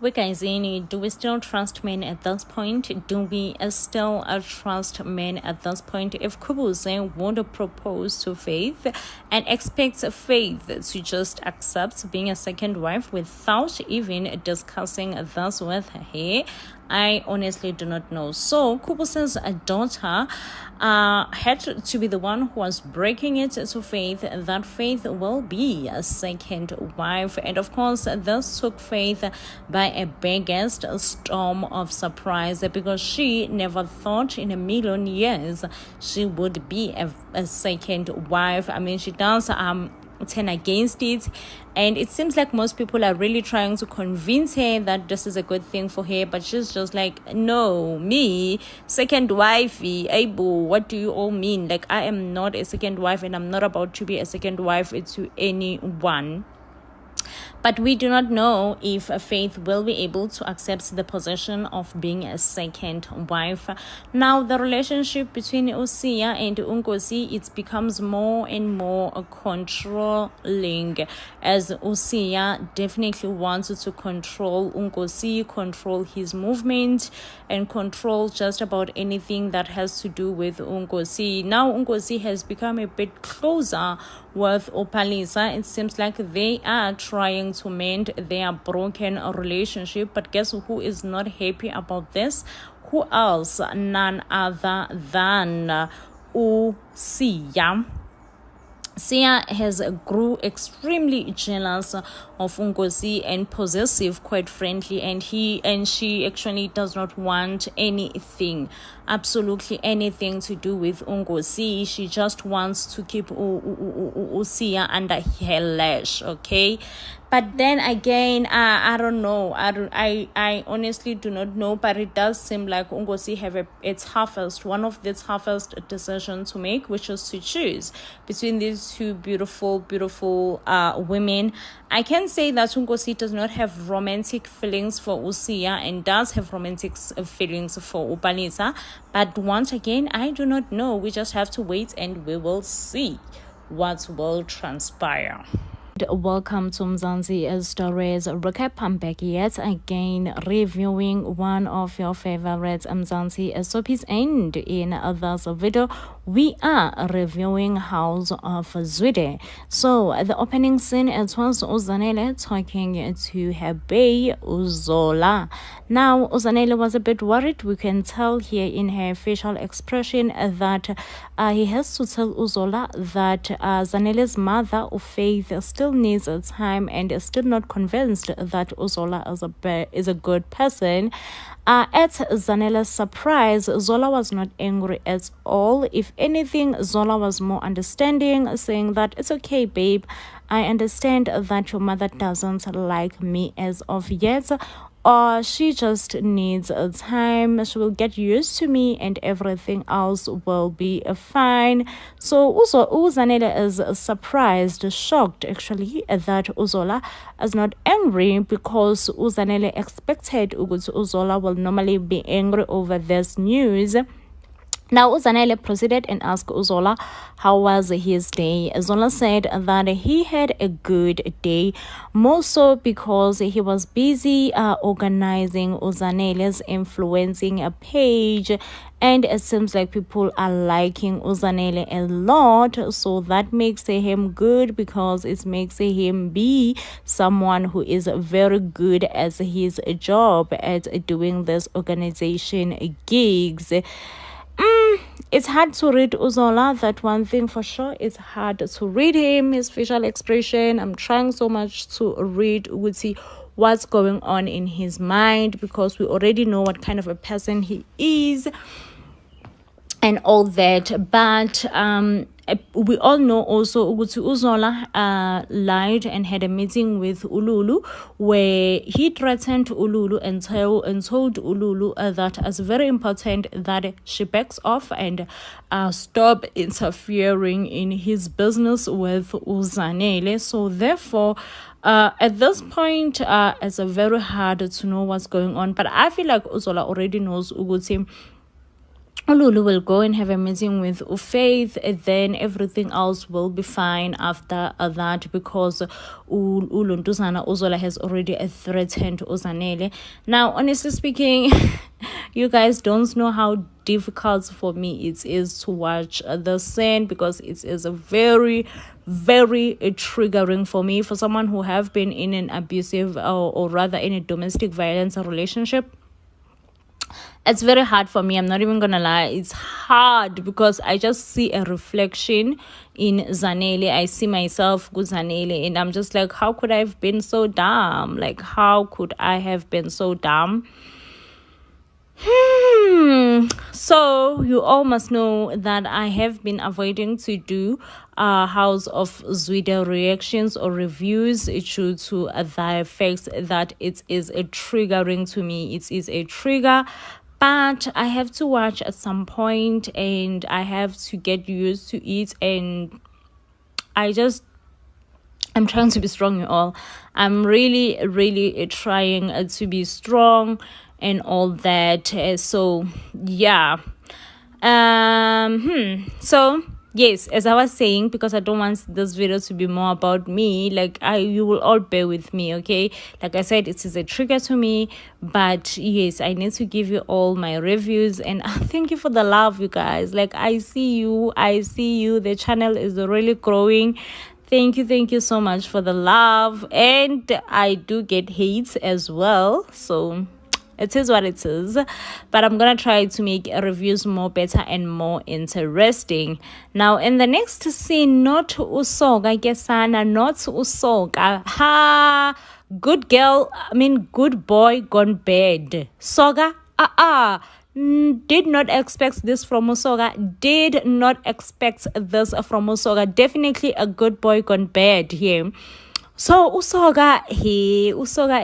We guys, do we still trust men at this point? Do we still trust men at this point? If Kubuse would propose to Faith and expects Faith to just accept being a second wife without even discussing this with her, I honestly do not know. So Kubuse's daughter had to be the one who was breaking it to Faith that Faith will be a second wife. And of course, this took Faith by a biggest storm of surprise because she never thought in a million years she would be a second wife. I mean, she does turn against it, and it seems like most people are really trying to convince her that this is a good thing for her, but she's just like, no, me second wifey, able, what do you all mean? Like, I am not a second wife, and I'm not about to be a second wife to anyone. But we do not know if Faith will be able to accept the position of being a second wife. Now, the relationship between Usia and Unkosi, it becomes more and more controlling, as Usia definitely wants to control Unkosi, control his movement, and control just about anything that has to do with Unkosi. Now, Unkosi has become a bit closer with Opalisa. It seems like they are trying to mend their broken relationship, but guess who is not happy about this? Who else? None other than Usia. Sia has grew extremely jealous of Unkosi and possessive, quite frankly, and she actually does not want anything, absolutely anything to do with Unkosi. She just wants to keep Sia under her lash, okay? But then again, I don't know. I honestly do not know. But it does seem like Unkosi have one of the toughest decisions to make, which is to choose between these two beautiful women. I can say that Unkosi does not have romantic feelings for Usia and does have romantic feelings for Upalisa. But once again, I do not know. We just have to wait and we will see what will transpire. Welcome to Mzansi Stories Recap. I'm back yet again reviewing one of your favorites Mzansi soapies, and in this video we are reviewing House of Zwide. So the opening scene, it was Uzanele talking to her bae Zola. Now Uzanele was a bit worried. We can tell here in her facial expression that he has to tell Uzola that Zanele's mother Faith still needs time and is still not convinced that Uzola is a good person. At Zanele's surprise, Zola was not angry at all. If anything, Zola was more understanding, saying that it's okay, babe. I understand that your mother doesn't like me as of yet, or she just needs time. She will get used to me and everything else will be fine. So Uzanele is surprised, shocked actually, that Uzola is not angry, because Uzanele expected Uzola will normally be angry over this news. Now, Uzanele proceeded and asked Zola how was his day. Zola said that he had a good day, more so because he was busy organizing Uzanele's influencing a page, and it seems like people are liking Uzanele a lot, so that makes him good, because it makes him be someone who is very good at his job at doing this organization gigs. It's hard to read Uzola, that one thing for sure. It's hard to read him, his facial expression. I'm trying so much to read Uguti what's going on in his mind, because we already know what kind of a person he is and all that. But we all know also Uzola lied and had a meeting with Ululu, where he threatened Ululu and told Ululu that it's very important that she backs off and stop interfering in his business with Uzanele. So therefore, at this point, it's very hard to know what's going on. But I feel like Uzola already knows Uguti Ululu will go and have a meeting with Faith, and then everything else will be fine after that, because Uluntuzana Uzola has already threatened Uzanele. Now, honestly speaking, you guys don't know how difficult for me it is to watch the scene, because it is a very, very triggering for me, for someone who have been in an abusive or rather in a domestic violence relationship. It's very hard for me. I'm not even gonna lie. It's hard because I just see a reflection in Zanele. I see myself with Zanele, and I'm just like, how could I have been so dumb? Like, how could I have been so dumb? So you all must know that I have been avoiding to do House of Zwide reactions or reviews due to the effects that it is a triggering to me. It is a trigger, but I have to watch at some point, and I have to get used to it, and I'm trying to be strong, you all. I'm really, really trying to be strong and all that. So yeah. So yes, as I was saying, because I don't want this video to be more about me, like you will all bear with me, okay? Like I said, it is a trigger to me, but yes, I need to give you all my reviews, and thank you for the love, you guys. Like, I see you. The channel is really growing. Thank you so much for the love, and I do get hate as well, so it is what it is, but I'm gonna try to make reviews more better and more interesting. Now, in the next scene, not Usoga Gesana, not Usoga. Good boy gone bad. Soga, did not expect this from Usoga. Did not expect this from Usoga. Definitely a good boy gone bad here. So Usoga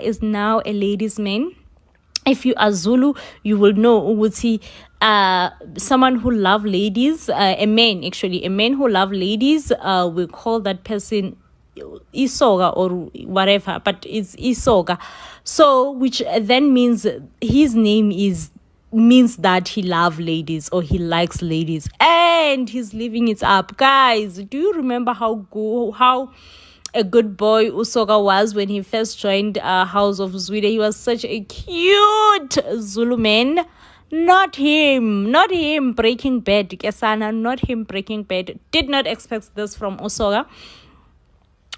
is now a ladies' man. If you are Zulu, you will know Uguti, someone who love ladies, a man who love ladies, we call that person Isoga or whatever, but it's Isoga. So, which then means his name means that he loves ladies or he likes ladies, and he's living it up. Guys, do you remember how a good boy Usoga was when he first joined House of Zwide? He was such a cute Zulu man. Not him breaking bad, Kesana, not him breaking bad. Did not expect this from Usoga.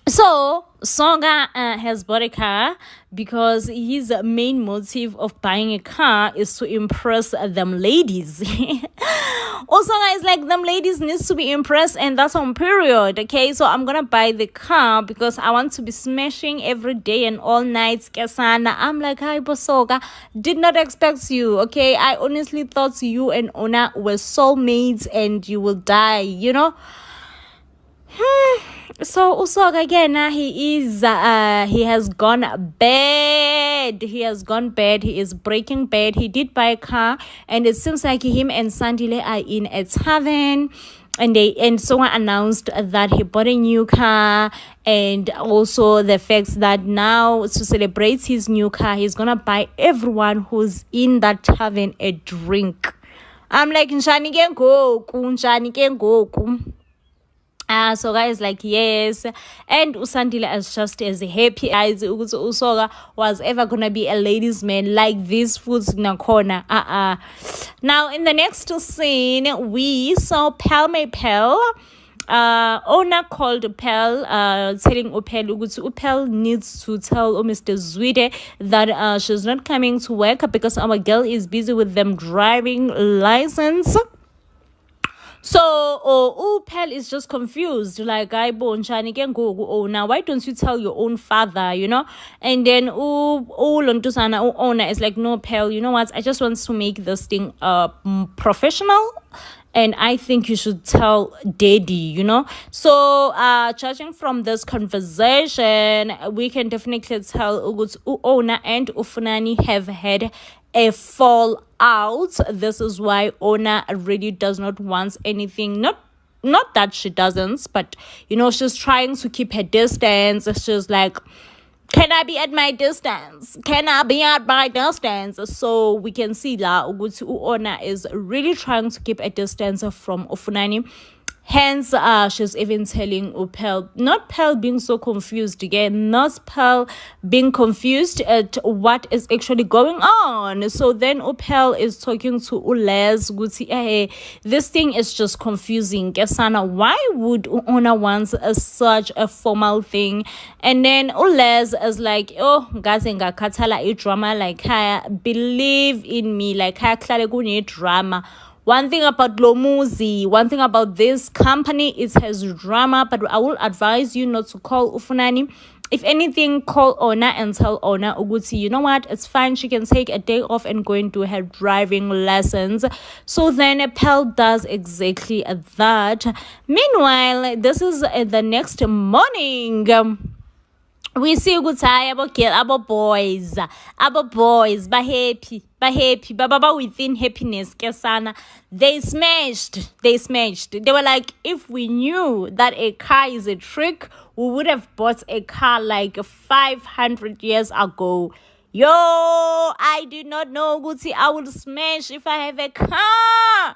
So Soga has bought a car because his main motive of buying a car is to impress them ladies. Usoga is like, them ladies needs to be impressed, and that's on period. Okay, so I'm gonna buy the car because I want to be smashing every day and all night, Kesana. I'm like, hi Bosoga, did not expect you. Okay, I honestly thought you and Ona were soulmates and you will die, you know. So Usoga again, he has gone bad. He is breaking bad. He did buy a car, and it seems like him and Sandile are in a tavern, and someone announced that he bought a new car, and also the fact that now, to celebrate his new car, he's gonna buy everyone who's in that tavern a drink. I'm like, Nshani ke ngoku. So guys, like, yes, and Usandile is just as happy as Usoga was ever gonna be a ladies' man like this food's nakona. Now in the next scene, we saw Pal. Owner called Pal, telling Upel needs to tell Mr. Zwide that she's not coming to work because our girl is busy with them driving license. So Upel is just confused, like, now why don't you tell your own father, you know? And then Lontusana owner is like, no, Pel, you know what, I just want to make this thing professional, and I think you should tell daddy, you know. So judging from this conversation, we can definitely tell Owner and Ufunani have had a fall out. This is why Ona really does not want anything. Not that she doesn't, but you know, she's trying to keep her distance. She's like, Can I be at my distance? Can I be at my distance? So we can see la ukuthi Ona is really trying to keep a distance from Ufunani. Hence, she's even telling Upel, not Pel being so confused again, not Pel being confused at what is actually going on. So then Upel is talking to Ules, Guti, hey, this thing is just confusing. Kesana, why would Ona want such a formal thing? And then Ules is like, oh, gazenga katala a drama, like, believe in me, like, drama. One thing about Lomuzi, one thing about this company, it has drama, but I will advise you not to call Ufunani. If anything, call Ona and tell Ona Uguti, you know what, it's fine, she can take a day off and go and do her driving lessons. So then Pell does exactly that. Meanwhile, this is the next morning. We see ukuthi abo boys ba happy baba within happiness kesana. They smashed. They were like, if we knew that a car is a trick, we would have bought a car like 500 years ago. Yo, I did not know ukuthi I will smash if I have a car.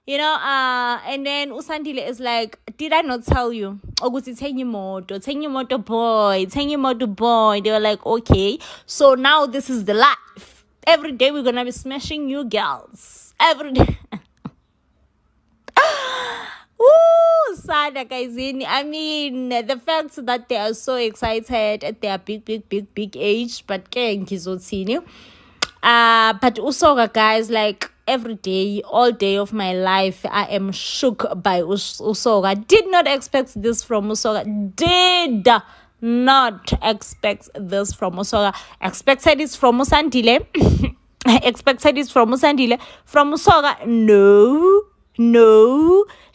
You know, and then Usandile is like, did I not tell you? Oguti, take your motor boy. They were like, okay, so now this is the life. Every day we're gonna be smashing you girls. Every day. Woo, sada guys. I mean, the fact that they are so excited at their big age, but but Usoga, guys, like every day, all day of my life, I am shook by Usoga. Did not expect this from Usoga. Did not expect this from Usoga. Expected it from Usandile. Expected it from Usandile. From Usoga, no.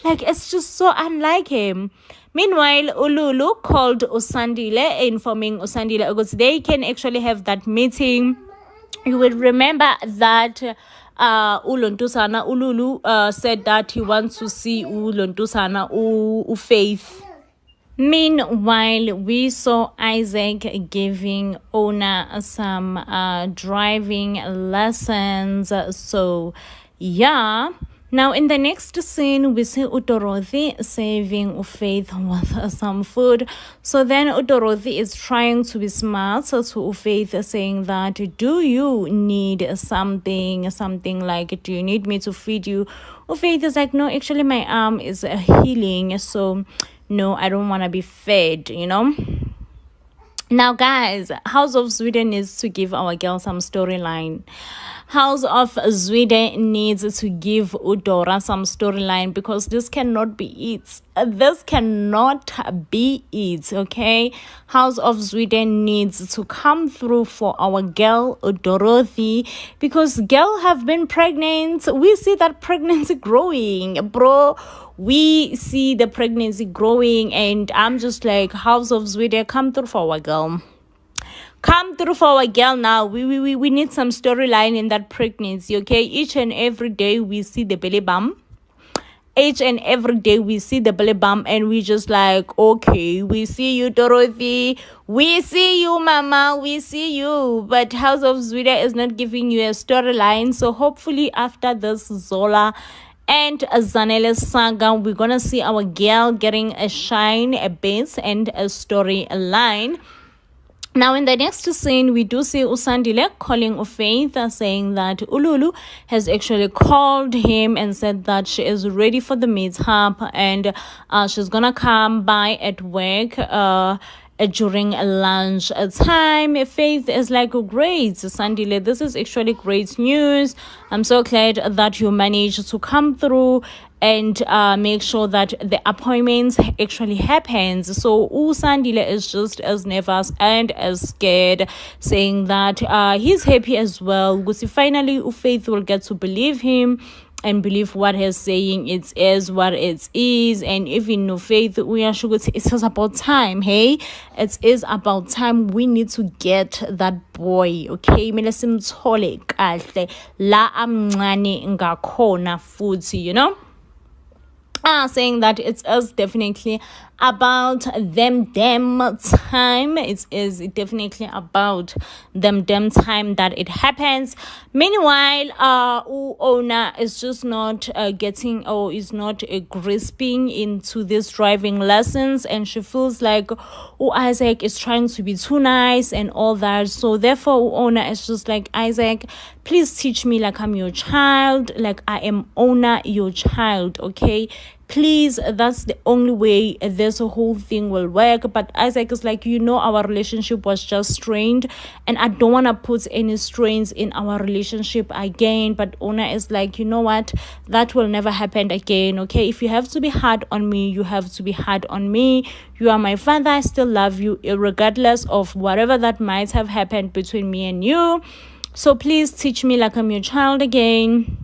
Like, it's just so unlike him. Meanwhile, Ululu called Usandile, informing Usandile because they can actually have that meeting. You will remember that Ululu said that he wants to see Ulontusana Faith. Meanwhile, we saw Isaac giving Ona some driving lessons. So, yeah. Now, in the next scene, we see Udorothi saving Faith with some food. So then Udorothi is trying to be smart to Faith, saying that, do you need something like, do you need me to feed you? Faith is like, no, actually my arm is healing. So, no, I don't want to be fed, you know. Now, guys, House of Sweden needs to give our girl some storyline. House of Sweden needs to give Dora some storyline because this cannot be it. This cannot be it, okay? House of Sweden needs to come through for our girl Dorothy because girl have been pregnant. We see that pregnancy growing, bro. We see the pregnancy growing, and I'm just like, House of Sweden, come through for our girl. Come through for our girl now. We need some storyline in that pregnancy, okay? Each and every day we see the belly bump. Each and every day we see the belly bump, and we just like, okay, we see you, Dorothy. We see you, Mama. We see you. But House of Sweden is not giving you a storyline. So hopefully after this Zola and Zanele saga, we're gonna see our girl getting a shine, a base, and a storyline. Now, in the next scene, we do see Usandile calling Faith, saying that Ululu has actually called him and said that she is ready for the meetup and she's gonna come by at work during lunch time. Faith is like, great, Usandile, this is actually great news. I'm so glad that you managed to come through and make sure that the appointments actually happens. So Usandile is just as nervous and as scared, saying that he's happy as well because finally Faith will get to believe him and believe what he's saying. It is what it is. And even no Faith, we are sure it is about time. Hey, it is about time. We need to get that boy, okay? Mele simthole kahle la amncane ngakhona futhi, you know. Saying that it is definitely about them damn time. It is definitely about them damn time that it happens. Meanwhile, owner is just not getting, or is not grasping into these driving lessons, and she feels like Isaac is trying to be too nice and all that. So therefore owner is just like, Isaac, please teach me like I'm your child, like I am owner your child, okay? Please, that's the only way this whole thing will work. But Isaac is like, our relationship was just strained, and I don't want to put any strains in our relationship again. But owner is like, you know what, that will never happen again, okay? If you have to be hard on me, you have to be hard on me. You are my father, I still love you regardless of whatever that might have happened between me and you. So please teach me like I'm your child again.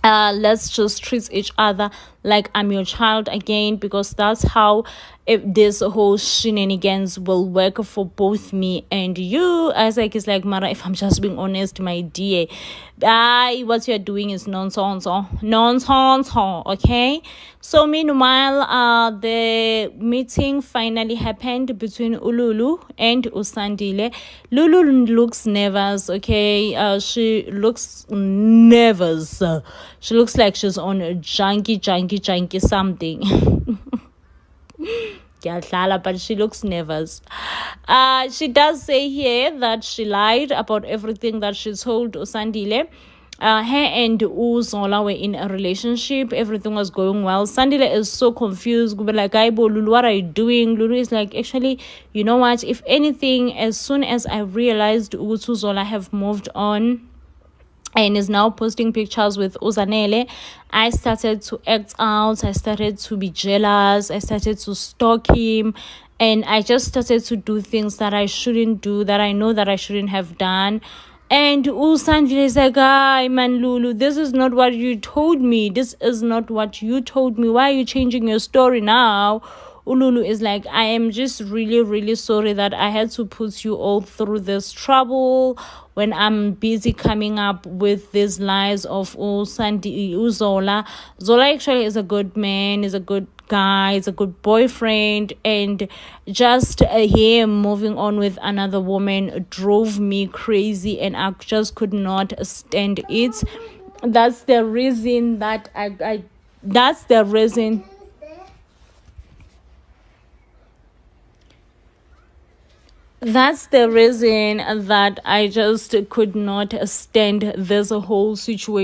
Let's just treat each other like I'm your child again, because that's how this whole shenanigans will work for both me and you. Isaac is like, Mara, if I'm just being honest, my dear, what you're doing is nonsense, okay? So meanwhile, the meeting finally happened between Ululu and Usandile. Lulu looks nervous, okay? She looks nervous. She looks like she's on a junkie something. But she looks nervous. She does say here that she lied about everything that she told Usandile. Her and Zola were in a relationship. Everything was going well. Sandile is so confused. Like, Lulu, what are you doing? Lulu is like, actually, you know what? If anything, as soon as I realized Zola have moved on and is now posting pictures with Uzanele, I started to act out. I started to be jealous. I started to stalk him. And I just started to do things that I shouldn't do, that I know that I shouldn't have done. And Sanjay is like, man, Lulu, this is not what you told me. This is not what you told me. Why are you changing your story now? Ululu is like, I am just really, really sorry that I had to put you all through this trouble when I'm busy coming up with these lies of Zola. Zola actually is a good man, is a good guy, is a good boyfriend, and just him moving on with another woman drove me crazy, and I just could not stand it. That's the reason that that's the reason that I just could not stand this whole situation.